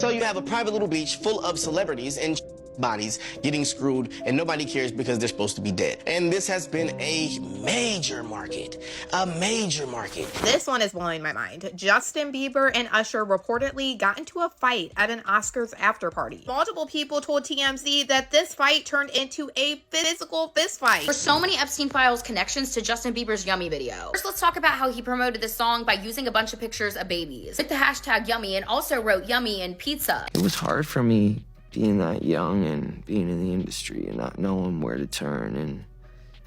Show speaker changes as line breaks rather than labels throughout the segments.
So you have a private little beach full of celebrities and bodies getting screwed, and nobody cares because they're supposed to be dead. And this has been a major market.
This one is blowing my mind. Justin Bieber and Usher reportedly got into a fight at an Oscars after party. Multiple people told TMZ that this fight turned into a physical fist fight.
There's so many Epstein Files connections to Justin Bieber's Yummy video. First, let's talk about how he promoted this song by using a bunch of pictures of babies with the hashtag Yummy, and also wrote Yummy and pizza.
It was hard for me being that young and being in the industry and not knowing where to turn, and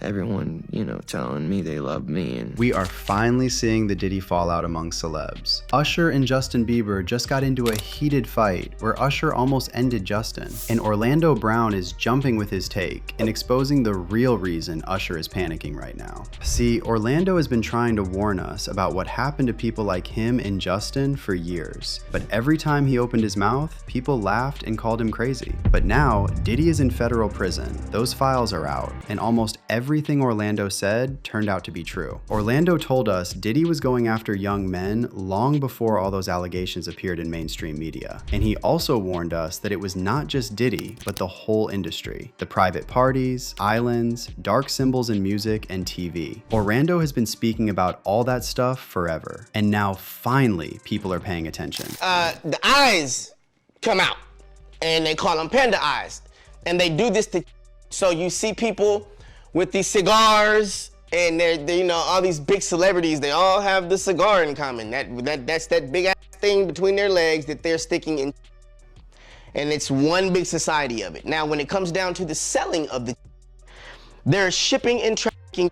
everyone, telling me they love me. And
we are finally seeing the Diddy fallout among celebs. Usher and Justin Bieber just got into a heated fight where Usher almost ended Justin. And Orlando Brown is jumping with his take and exposing the real reason Usher is panicking right now. See, Orlando has been trying to warn us about what happened to people like him and Justin for years. But every time he opened his mouth, people laughed and called him crazy. But now, Diddy is in federal prison. Those files are out, and almost everything Orlando said turned out to be true. Orlando told us Diddy was going after young men long before all those allegations appeared in mainstream media. And he also warned us that it was not just Diddy, but the whole industry. The private parties, islands, dark symbols in music, and TV. Orlando has been speaking about all that stuff forever. And now finally, people are paying attention.
The eyes come out, and they call them panda eyes. And they do this to, so you see people with these cigars, and they're all these big celebrities, they all have the cigar in common. That's that big ass thing between their legs that they're sticking in, and it's one big society of it. Now, when it comes down to the selling of the, they're shipping and tracking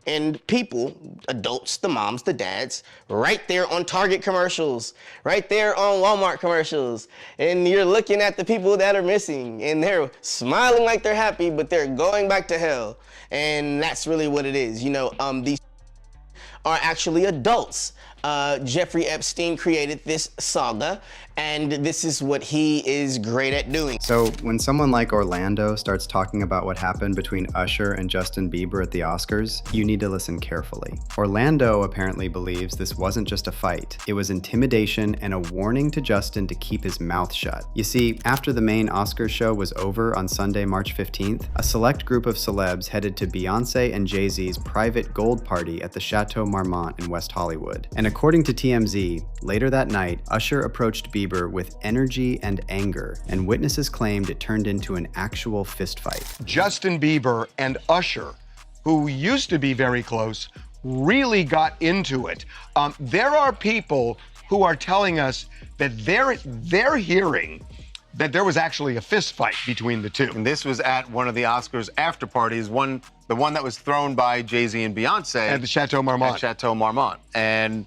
and people, adults, the moms, the dads, right there on Target commercials, right there on Walmart commercials. And you're looking at the people that are missing, and they're smiling like they're happy, but they're going back to hell. And that's really what it is. These are actually adults. Jeffrey Epstein created this saga, and this is what he is great at doing.
So when someone like Orlando starts talking about what happened between Usher and Justin Bieber at the Oscars, you need to listen carefully. Orlando apparently believes this wasn't just a fight. It was intimidation and a warning to Justin to keep his mouth shut. You see, after the main Oscars show was over on Sunday, March 15th, a select group of celebs headed to Beyonce and Jay-Z's private gold party at the Chateau Marmont in West Hollywood. And according to TMZ, later that night, Usher approached Bieber with energy and anger, and witnesses claimed it turned into an actual fistfight.
Justin Bieber and Usher, who used to be very close, really got into it. There are people who are telling us that they're hearing that there was actually a fist fight between the two.
And this was at one of the Oscars after parties, the one that was thrown by Jay-Z and Beyonce.
At the Chateau Marmont.
At Chateau Marmont. And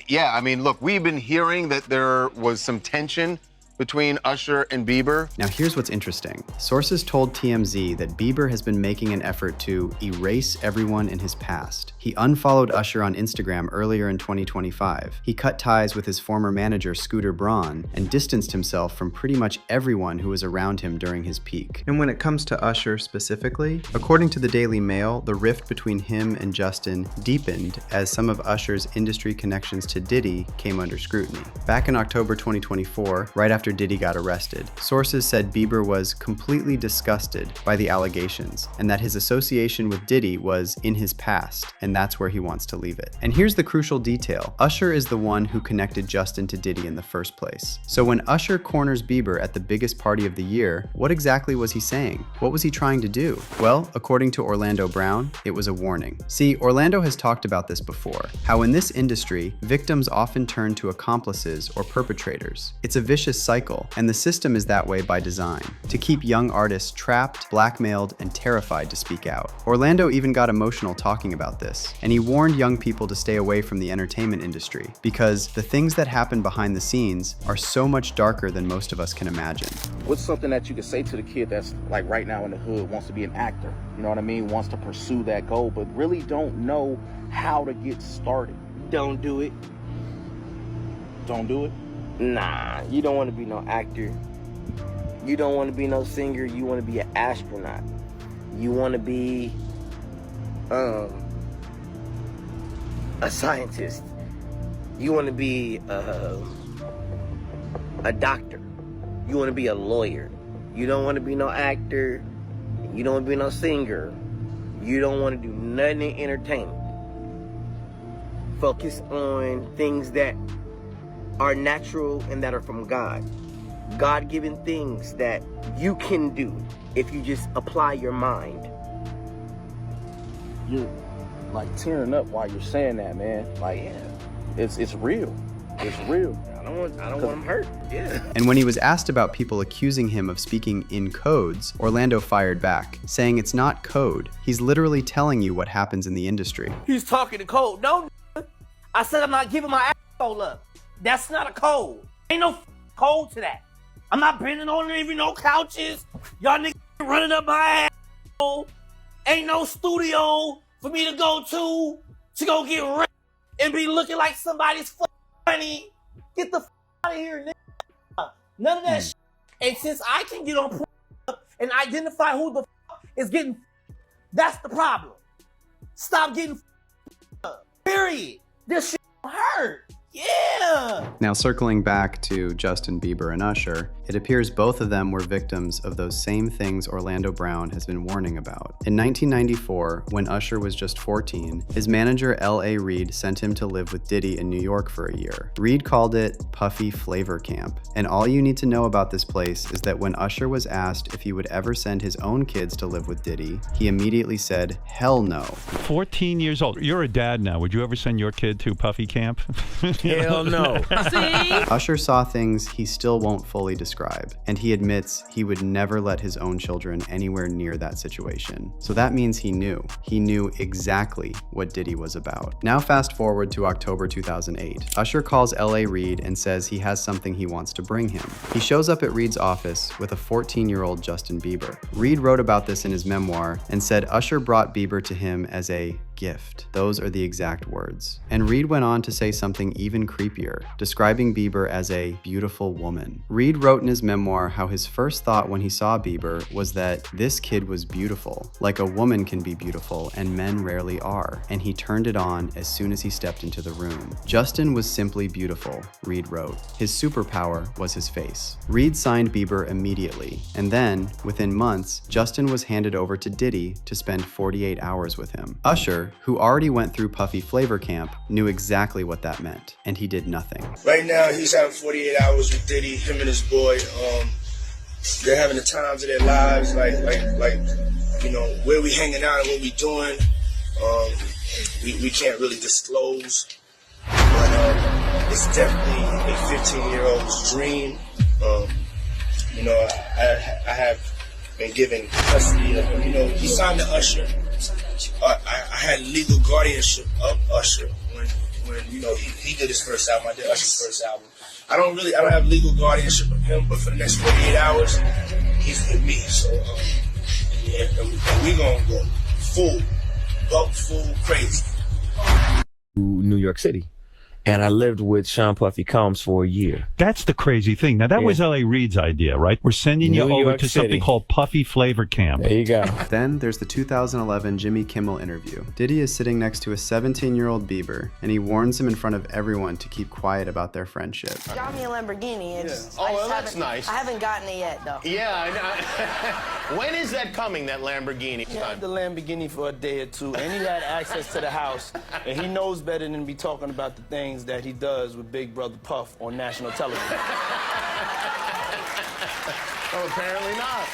yeah, I mean, look, we've been hearing that there was some tension between Usher and Bieber.
Now here's what's interesting. Sources told TMZ that Bieber has been making an effort to erase everyone in his past. He unfollowed Usher on Instagram earlier in 2025. He cut ties with his former manager Scooter Braun and distanced himself from pretty much everyone who was around him during his peak. And when it comes to Usher specifically, according to the Daily Mail, the rift between him and Justin deepened as some of Usher's industry connections to Diddy came under scrutiny. Back in October 2024, right after Diddy got arrested, sources said Bieber was completely disgusted by the allegations and that his association with Diddy was in his past, and that's where he wants to leave it. And here's the crucial detail. Usher is the one who connected Justin to Diddy in the first place. So when Usher corners Bieber at the biggest party of the year, what exactly was he saying? What was he trying to do? Well, according to Orlando Brown, it was a warning. See, Orlando has talked about this before, how in this industry, victims often turn to accomplices or perpetrators. It's a vicious cycle, and the system is that way by design, to keep young artists trapped, blackmailed, and terrified to speak out. Orlando even got emotional talking about this, and he warned young people to stay away from the entertainment industry because the things that happen behind the scenes are so much darker than most of us can imagine.
What's something that you could say to the kid that's like right now in the hood, wants to be an actor, you know what I mean, wants to pursue that goal, but really don't know how to get started?
Don't do it.
Don't do it?
Nah, you don't want to be no actor. You don't want to be no singer. You want to be an astronaut. You want to be a scientist. You want to be
a doctor. You want to be a lawyer. You don't want to be no actor. You don't want to be no singer. You don't want to do nothing in entertainment. Focus on things that are natural and that are from God. God-given things that you can do if you just apply your mind.
You're like tearing up while you're saying that, man. Like, yeah, it's real. It's real.
I don't want him hurt. Yeah.
And when he was asked about people accusing him of speaking in codes, Orlando fired back, saying it's not code. He's literally telling you what happens in the industry.
He's talking to code. No, I said I'm not giving my asshole up. That's not a code. Ain't no code to that. I'm not bending on even no couches. Y'all niggas running up my asshole. Ain't no studio for me to go go get raped and be looking like somebody's funny. Get the out of here, nigga. None of that shit. And since I can get on and identify who the is getting, that's the problem. Stop getting period. This shit hurt. Yeah.
Now circling back to Justin Bieber and Usher, it appears both of them were victims of those same things Orlando Brown has been warning about. In 1994, when Usher was just 14, his manager L.A. Reid sent him to live with Diddy in New York for a year. Reid called it Puffy Flavor Camp. And all you need to know about this place is that when Usher was asked if he would ever send his own kids to live with Diddy, he immediately said, hell no.
14 years old. You're a dad now. Would you ever send your kid to Puffy Camp?
Hell no.
See?
Usher saw things he still won't fully describe, and he admits he would never let his own children anywhere near that situation. So that means he knew. He knew exactly what Diddy was about. Now fast forward to October 2008. Usher calls L.A. Reid and says he has something he wants to bring him. He shows up at Reid's office with a 14-year-old Justin Bieber. Reid wrote about this in his memoir and said Usher brought Bieber to him as a gift. Those are the exact words. And Reid went on to say something even creepier, describing Bieber as a beautiful woman. Reid wrote in his memoir how his first thought when he saw Bieber was that this kid was beautiful, like a woman can be beautiful and men rarely are, and he turned it on as soon as he stepped into the room. Justin was simply beautiful, Reid wrote. His superpower was his face. Reid signed Bieber immediately, and then, within months, Justin was handed over to Diddy to spend 48 hours with him. Usher, who already went through Puffy Flavor Camp, knew exactly what that meant, and he did nothing.
Right now, he's having 48 hours with Diddy, him and his boy. They're having the times of their lives, like, you know, where we hanging out and what we doing. We can't really disclose, but it's definitely a 15-year-old's dream. You know, I have been given custody of him. You know, he signed to Usher. I had legal guardianship of Usher when you know he did his first album. I did Usher's first album. I don't have legal guardianship of him, but for the next 48 hours, he's with me. So yeah, we gonna go full crazy.
New York City. And I lived with Sean Puffy Combs for a year.
That's the crazy thing. Now, that was L.A. Reid's idea, right? We're sending you over to something called Puffy Flavor Camp.
There you go.
Then there's the 2011 Jimmy Kimmel interview. Diddy is sitting next to a 17-year-old Bieber, and he warns him in front of everyone to keep quiet about their friendship.
Got me a Lamborghini. And
Oh, well, that's nice.
I haven't gotten it yet, though.
Yeah, I know. When is that coming, that Lamborghini?
He had the Lamborghini for a day or two, and he had access to the house, and he knows better than to be talking about the things that he does with Big Brother Puff on national television.
Oh, apparently not.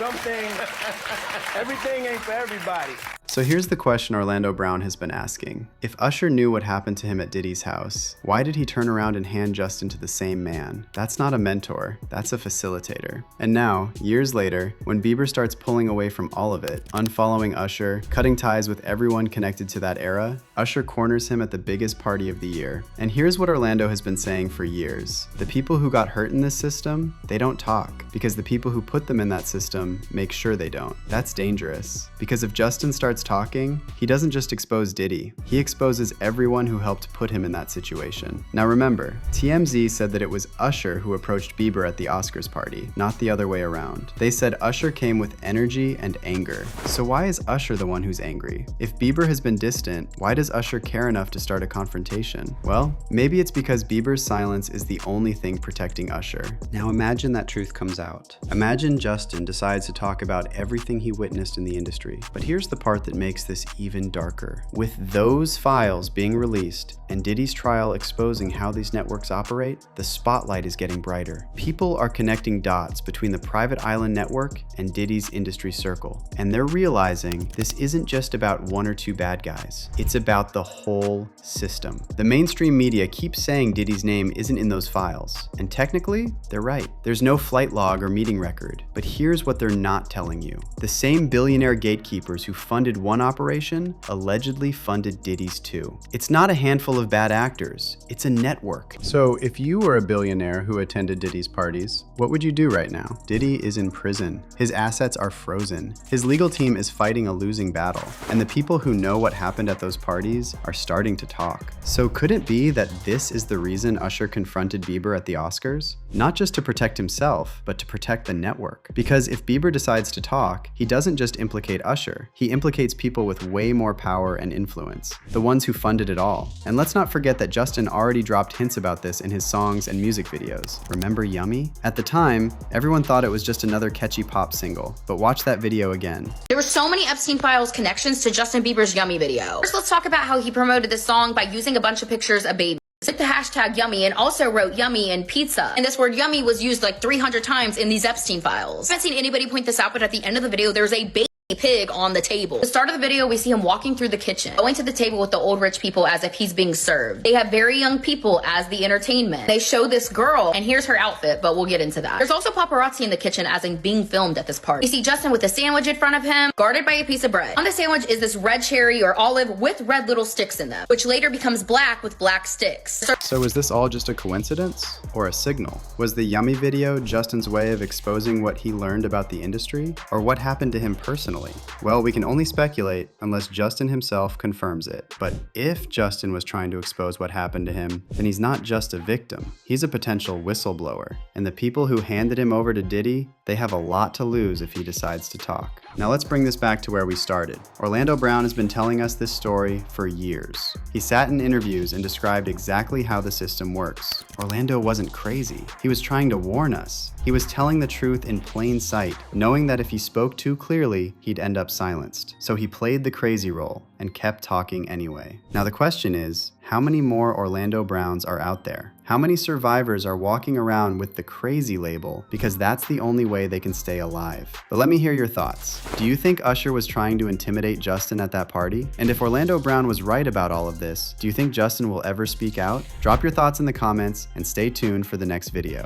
Everything ain't for everybody.
So here's the question Orlando Brown has been asking. If Usher knew what happened to him at Diddy's house, why did he turn around and hand Justin to the same man? That's not a mentor, that's a facilitator. And now, years later, when Bieber starts pulling away from all of it, unfollowing Usher, cutting ties with everyone connected to that era, Usher corners him at the biggest party of the year. And here's what Orlando has been saying for years. The people who got hurt in this system, they don't talk, because the people who put them in that system make sure they don't. That's dangerous, because if Justin starts starts talking, he doesn't just expose Diddy, he exposes everyone who helped put him in that situation. Now remember, TMZ said that it was Usher who approached Bieber at the Oscars party, not the other way around. They said Usher came with energy and anger. So why is Usher the one who's angry? If Bieber has been distant, why does Usher care enough to start a confrontation? Well, maybe it's because Bieber's silence is the only thing protecting Usher. Now imagine that truth comes out. Imagine Justin decides to talk about everything he witnessed in the industry. But here's the part that makes this even darker. With those files being released and Diddy's trial exposing how these networks operate, the spotlight is getting brighter. People are connecting dots between the private island network and Diddy's industry circle. And they're realizing this isn't just about one or two bad guys. It's about the whole system. The mainstream media keeps saying Diddy's name isn't in those files. And technically, they're right. There's no flight log or meeting record. But here's what they're not telling you. The same billionaire gatekeepers who funded one operation allegedly funded Diddy's too. It's not a handful of bad actors. It's a network. So if you were a billionaire who attended Diddy's parties, what would you do right now? Diddy is in prison. His assets are frozen. His legal team is fighting a losing battle. And the people who know what happened at those parties are starting to talk. So could it be that this is the reason Usher confronted Bieber at the Oscars? Not just to protect himself, but to protect the network. Because if Bieber decides to talk, he doesn't just implicate Usher, he implicates people with way more power and influence, the ones who funded it all. And let's not forget that Justin already dropped hints about this in his songs and music videos. Remember Yummy? At the time, everyone thought it was just another catchy pop single, but watch that video again.
There were so many Epstein Files connections to Justin Bieber's Yummy video. First, let's talk about how he promoted this song by using a bunch of pictures of babies with the hashtag Yummy, and also wrote Yummy and pizza. And this word Yummy was used like 300 times in these Epstein files. I haven't seen anybody point this out, but at the end of the video, there's a baby pig on the table. At the start of the video, we see him walking through the kitchen, going to the table with the old rich people as if he's being served. They have very young people as the entertainment. They show this girl, and here's her outfit, but we'll get into that. There's also paparazzi in the kitchen as in being filmed at this party. We see Justin with a sandwich in front of him, guarded by a piece of bread. On the sandwich is this red cherry or olive with red little sticks in them, which later becomes black with black sticks.
So was this all just a coincidence or a signal? Was the Yummy video Justin's way of exposing what he learned about the industry? Or what happened to him personally? Well, we can only speculate unless Justin himself confirms it. But if Justin was trying to expose what happened to him, then he's not just a victim. He's a potential whistleblower. And the people who handed him over to Diddy, they have a lot to lose if he decides to talk. Now let's bring this back to where we started. Orlando Brown has been telling us this story for years. He sat in interviews and described exactly how the system works. Orlando wasn't crazy. He was trying to warn us. He was telling the truth in plain sight, knowing that if he spoke too clearly, he'd end up silenced. So he played the crazy role and kept talking anyway. Now the question is, how many more Orlando Browns are out there? How many survivors are walking around with the crazy label because that's the only way they can stay alive? But let me hear your thoughts. Do you think Usher was trying to intimidate Justin at that party? And if Orlando Brown was right about all of this, do you think Justin will ever speak out? Drop your thoughts in the comments and stay tuned for the next video.